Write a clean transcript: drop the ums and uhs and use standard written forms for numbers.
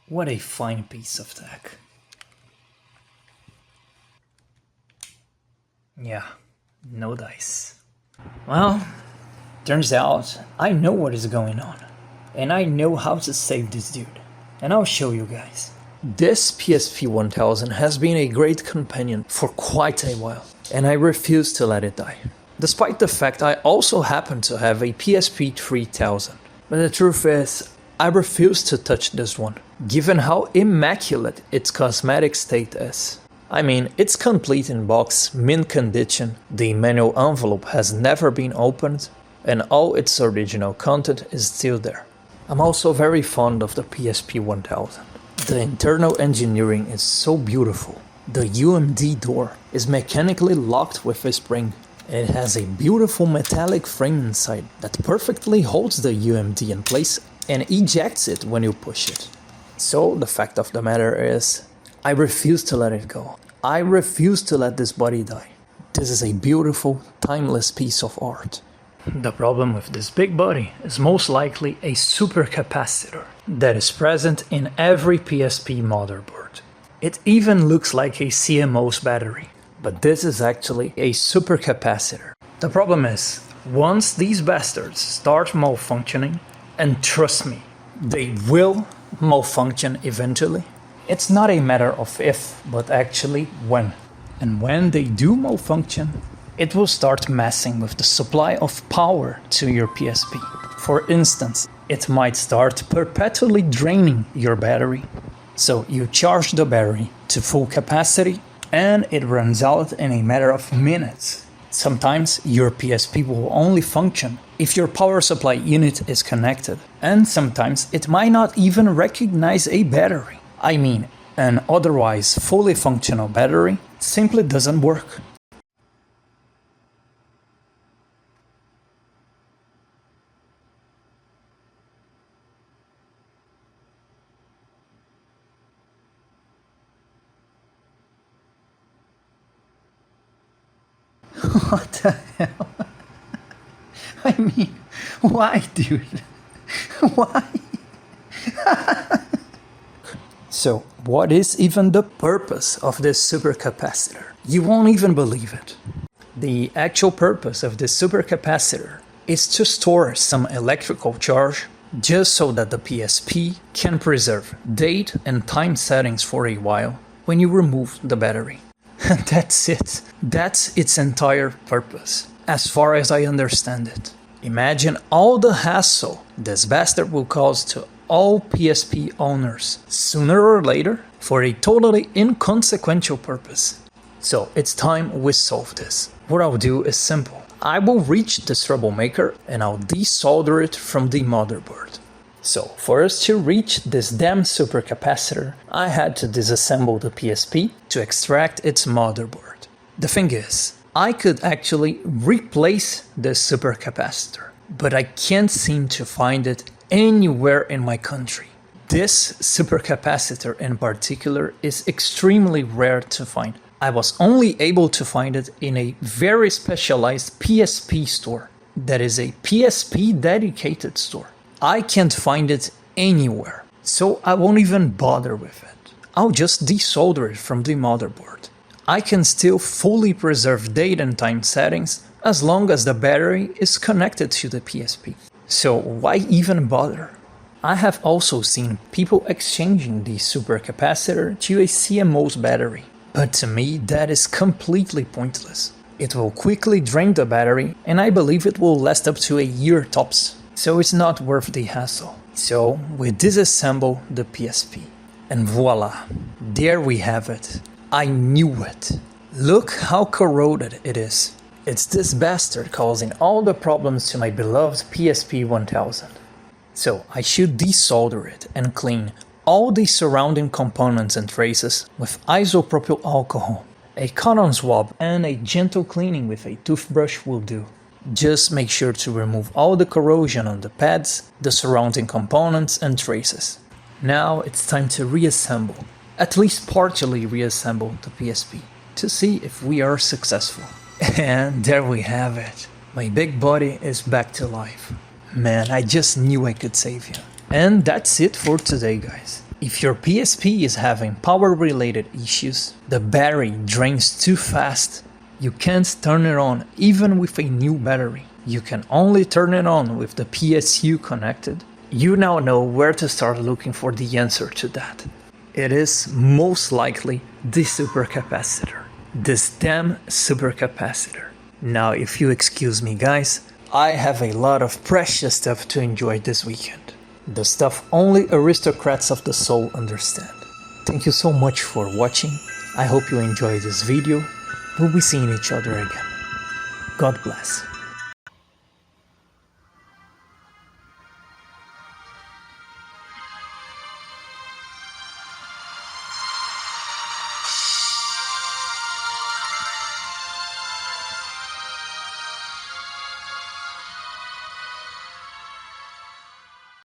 What a fine piece of tech. Yeah, no dice. Well, turns out I know what is going on. And I know how to save this dude. And I'll show you guys. This PSP 1000 has been a great companion for quite a while. And I refuse to let it die. Despite the fact I also happen to have a PSP 3000. But the truth is, I refuse to touch this one, given how immaculate its cosmetic state is. I mean, it's complete in box, mint condition, the manual envelope has never been opened, and all its original content is still there. I'm also very fond of the PSP 1000. The internal engineering is so beautiful. The UMD door is mechanically locked with a spring. It has a beautiful metallic frame inside that perfectly holds the UMD in place and ejects it when you push it. So the fact of the matter is, I refuse to let it go. I refuse to let this body die. This is a beautiful, timeless piece of art. The problem with this big body is most likely a supercapacitor that is present in every PSP motherboard. It even looks like a CMOS battery, but this is actually a supercapacitor. The problem is, once these bastards start malfunctioning, and trust me, they will malfunction eventually. It's not a matter of if, but actually when. And when they do malfunction, it will start messing with the supply of power to your PSP. For instance, it might start perpetually draining your battery. So you charge the battery to full capacity and it runs out in a matter of minutes. Sometimes your PSP will only function if your power supply unit is connected, and sometimes it might not even recognize a battery. I mean, an otherwise fully functional battery simply doesn't work. What the hell? I mean, why, dude? Why? So, what is even the purpose of this supercapacitor? You won't even believe it. The actual purpose of this supercapacitor is to store some electrical charge just so that the PSP can preserve date and time settings for a while when you remove the battery. That's it. That's its entire purpose, as far as I understand it. Imagine all the hassle this bastard will cause to all PSP owners, sooner or later, for a totally inconsequential purpose. So it's time we solve this. What I'll do is simple. I will reach this troublemaker and I'll desolder it from the motherboard. So, for us to reach this damn supercapacitor, I had to disassemble the PSP to extract its motherboard. The thing is, I could actually replace this supercapacitor, but I can't seem to find it anywhere in my country. This supercapacitor in particular is extremely rare to find. I was only able to find it in a very specialized PSP store, that is a PSP dedicated store. I can't find it anywhere, so I won't even bother with it. I'll just desolder it from the motherboard. I can still fully preserve date and time settings as long as the battery is connected to the PSP. So why even bother? I have also seen people exchanging the supercapacitor to a CMOS battery, but to me that is completely pointless. It will quickly drain the battery and I believe it will last up to a year tops. So it's not worth the hassle. So we disassemble the PSP. And voila, there we have it. I knew it. Look how corroded it is. It's this bastard causing all the problems to my beloved PSP 1000. So I should desolder it and clean all the surrounding components and traces with isopropyl alcohol. A cotton swab and a gentle cleaning with a toothbrush will do. Just make sure to remove all the corrosion on the pads, the surrounding components and traces. Now it's time to reassemble, at least partially reassemble the PSP, to see if we are successful. And there we have it. My big body is back to life. Man, I just knew I could save you. And that's it for today, guys. If your PSP is having power-related issues, the battery drains too fast, you can't turn it on even with a new battery. You can only turn it on with the PSU connected. You now know where to start looking for the answer to that. It is most likely the supercapacitor. This damn supercapacitor. Now, if you excuse me, guys, I have a lot of precious stuff to enjoy this weekend. The stuff only aristocrats of the soul understand. Thank you so much for watching. I hope you enjoyed this video. We'll be seeing each other again. God bless.